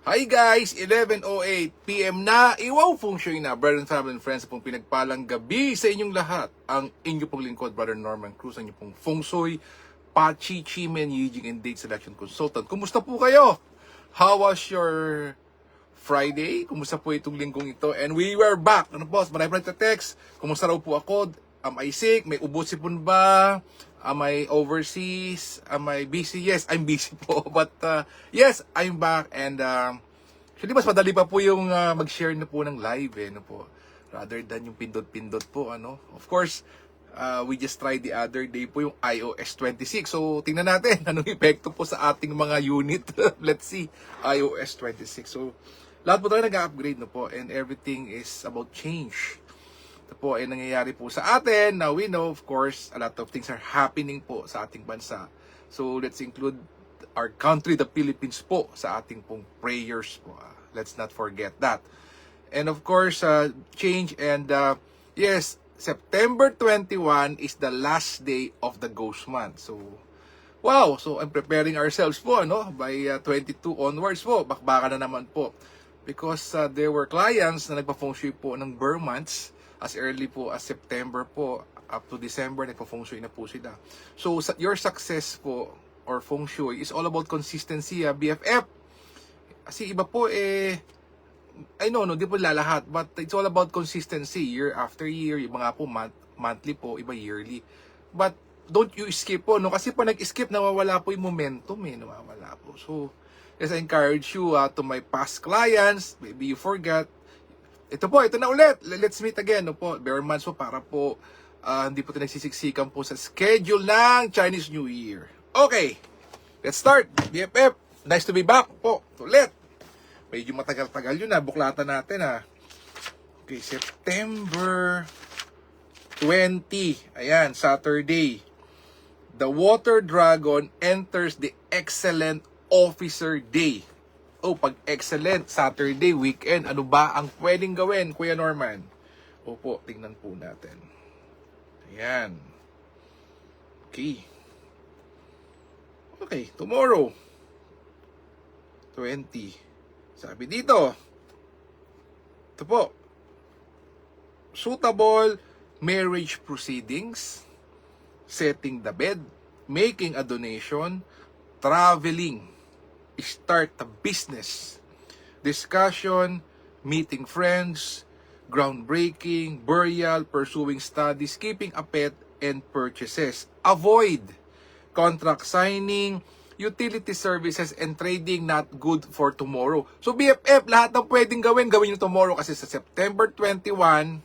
Hi guys, 11:08 PM na, iwaw feng shui na, brother and family and friends pong pinagpalang gabi sa inyong lahat. Ang inyo pong lingkod, Brother Norman Cruz, ang inyo pong feng shui, Pachi, Chimen, Yijing, and date selection consultant. Kumusta po kayo? How was your Friday? Kumusta po itong linggong ito? And we were back. Ano po? Marami pa nagte-text. Kumusta raw po ako? Am I sick? May ubot-sipon ba? Am I overseas? Am I busy? Yes, I'm busy po. But yes, I'm back. And actually, mas madali pa po yung mag-share na po ng live. No po? Rather than yung pindot-pindot po. Ano? Of course, we just tried the other day po yung iOS 26. So, tingnan natin anong epekto po sa ating mga unit. Let's see, iOS 26. So, lahat po tayo nag-upgrade na po. And everything is about change. Ito po ay nangyayari po sa atin. Now we know, of course, a lot of things are happening po sa ating bansa. So let's include our country, the Philippines po, sa ating pong prayers po. Let's not forget that. And of course, change and yes, September 21 is the last day of the ghost month. So wow, so I'm preparing ourselves po, ano, by 22 onwards po. Bakbaka na naman po. Because there were clients na nagpa-feng shui po ng Burr months. As early po as September po, up to December, nagpa-feng shui na po sila. So, your success po, or feng shui, is all about consistency, BFF. Kasi iba po, I know, no, di po lalahat, but it's all about consistency, year after year, yung mga po, monthly po, iba yearly. But, don't you skip po, no? Kasi pag nag-skip, nawawala po yung momentum, nawawala po. So, yes, I encourage you to my past clients, maybe you forgot, ito po, ito na ulit. Let's meet again. No po, bare months po para po hindi po ito nagsisiksikan po sa schedule ng Chinese New Year. Okay, let's start. BFF, nice to be back po. Ulit. Medyo matagal-tagal yun na. Buklatan natin ha. Okay, September 20. Ayan, Saturday. The Water Dragon enters the Excellent Officer Day. Oh, pag excellent, Saturday, weekend, ano ba ang pwedeng gawin, Kuya Norman? Opo, tingnan po natin. Ayan. Okay. Okay, tomorrow. 20. Sabi dito. Ito po. Suitable marriage proceedings, setting the bed, making a donation, traveling, start a business, discussion, meeting friends, groundbreaking, burial, pursuing studies, keeping a pet, and purchases. Avoid contract signing, utility services, and trading not good for tomorrow. So BFF, lahat ng pwedeng gawin nyo tomorrow kasi sa September 21,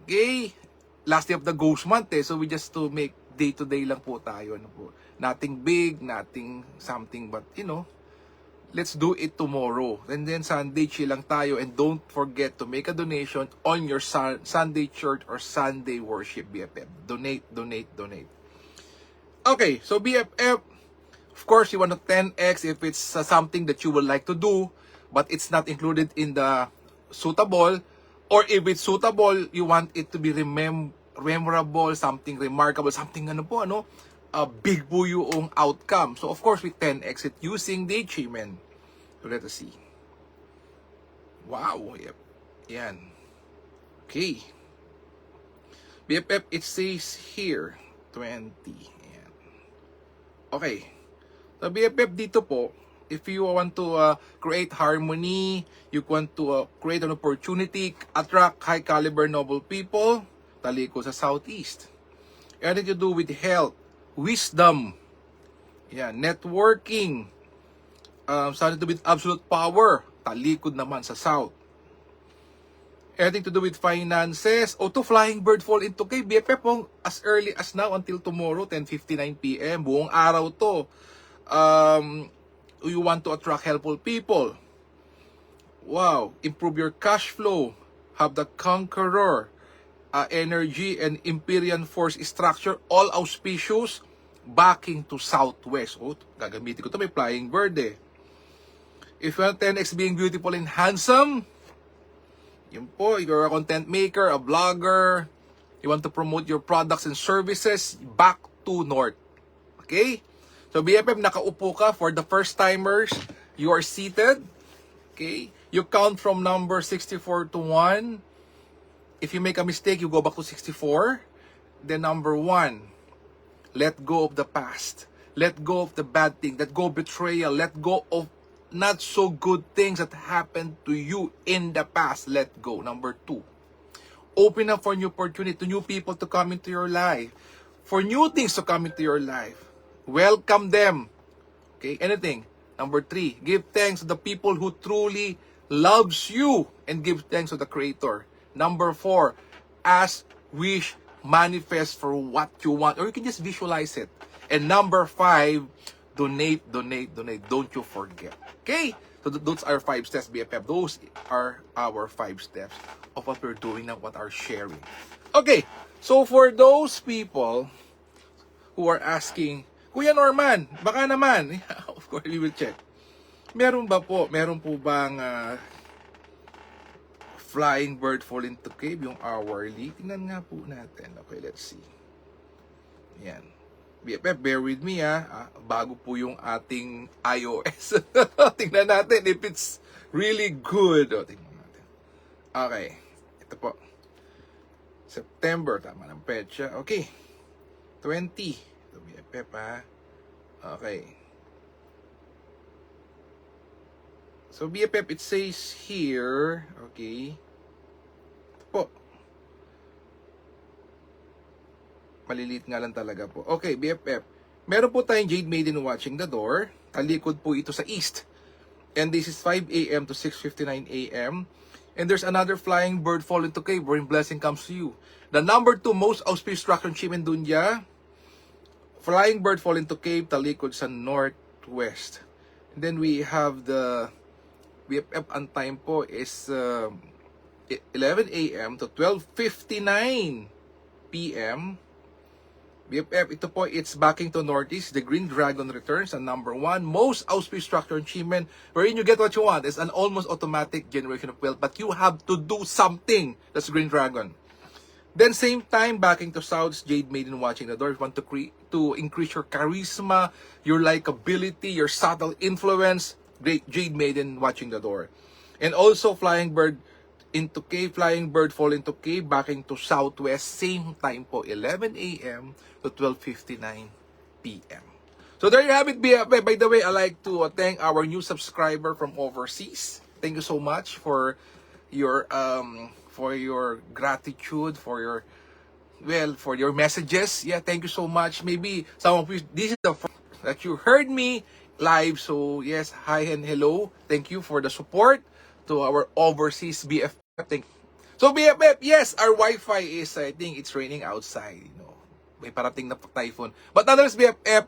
okay, last day of the ghost month so we just to make day-to-day lang po tayo. Ano po. Nothing big, nothing something, but let's do it tomorrow. And then Sunday, chill lang tayo. And don't forget to make a donation on your Sunday church or Sunday worship, BFF. Donate, donate, donate. Okay, so BFF, of course, you want to 10x if it's something that you would like to do, but it's not included in the suitable. Or if it's suitable, you want it to be memorable, something remarkable, something big po yung outcome. So of course, we 10x it using the achievement. So let us see. Wow, yep. Yan. Okay. BFF, it says here, 20. Yan. Okay. So BFF dito po, if you want to create harmony, you want to create an opportunity, attract high caliber noble people, taliko sa Southeast. Anything to do with health, wisdom, networking, something to do with absolute power, talikod naman sa South. Anything to do with finances, to flying bird fall into kay BFF as early as now until tomorrow, 10:59 PM, buong araw to. You want to attract helpful people. Wow, improve your cash flow, have the conqueror, energy and Empyrean force structure, all auspicious, backing to Southwest. Gagamitin ko ito, may flying bird If you want 10x being beautiful and handsome, yun po, you're a content maker, a blogger, you want to promote your products and services, back to North. Okay? So BFF, nakaupo ka for the first timers, You are seated. Okay? You count from number 64 to 1. If you make a mistake, you go back to 64. Then number 1, let go of the past. Let go of the bad thing. Let go of betrayal. Let go of not so good things that happened to you in the past. Let go. Number 2, open up for new opportunity, to new people to come into your life. For new things to come into your life. Welcome them. Okay, anything. Number 3, give thanks to the people who truly loves you and give thanks to the Creator. Number 4, ask, wish, manifest for what you want, or you can just visualize it. And number 5, donate. Don't you forget. Okay? So those are 5 steps, BFF. Those are our 5 steps of what we're doing now, what are sharing. Okay, so for those people who are asking, Kuya Norman, baka naman, of course, we will check. Meron po bang flying bird fall into cave, yung hourly? Tingnan nga po natin. Okay, let's see. Yan. BFF, bear with me bago po yung ating iOS. Tingnan natin if it's really good. Tingnan natin. Okay. Ito po. September, tama ng petsa. Okay. 20. Ito BFF Okay. So BFF, it says here, okay. Ito po. Malilit nga lang talaga po. Okay, BFF. Meron po tayong Jade Maiden watching the door. Talikod po ito sa east. And this is 5 a.m. to 6:59 a.m. And there's another flying bird fall into cave wherein blessing comes to you. The number 2 most auspicious structure in Chimendunya. Flying bird fall into cave, talikod sa northwest. And then we have the BFF, ang time po is 11 a.m. to 12:59 p.m. BFF, ito po, it's backing to northeast. The Green Dragon returns. And number 1, most auspicious structure in Chimen, wherein you get what you want. It's an almost automatic generation of wealth, but you have to do something. That's Green Dragon. Then same time, backing to south, Jade Maiden watching the door. If you want to increase your charisma, your likability, your subtle influence, great, Jade Maiden watching the door. And also flying bird into cave, flying bird fall into cave, backing to southwest, same time po, 11 a.m. to 12:59 p.m. So there you have it, BFF. By the way, I'd like to thank our new subscriber from overseas. Thank you so much for your gratitude, for your messages. Yeah, thank you so much. Maybe some of you, this is the first that you heard me live. So yes, hi and hello. Thank you for the support to our overseas BFF. So BFF, yes, our Wi-Fi is, I think it's raining outside. May parating na typhoon. But nonetheless, BFF,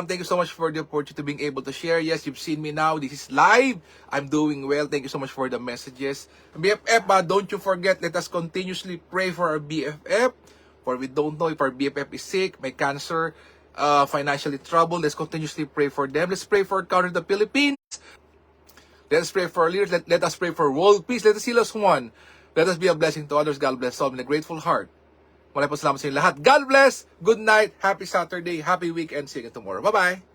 thank you so much for the opportunity to being able to share. Yes, you've seen me now. This is live. I'm doing well. Thank you so much for the messages. BFF, don't you forget, let us continuously pray for our BFF. For we don't know if our BFF is sick, may cancer, financially troubled. Let's continuously pray for them. Let's pray for Counter the Philippines. Let us pray for our leaders. Let us pray for world peace. Let us heal us one. Let us be a blessing to others. God bless all with a grateful heart. Maraming salamat sa inyo lahat. God bless. Good night. Happy Saturday. Happy weekend. See you again tomorrow. Bye-bye.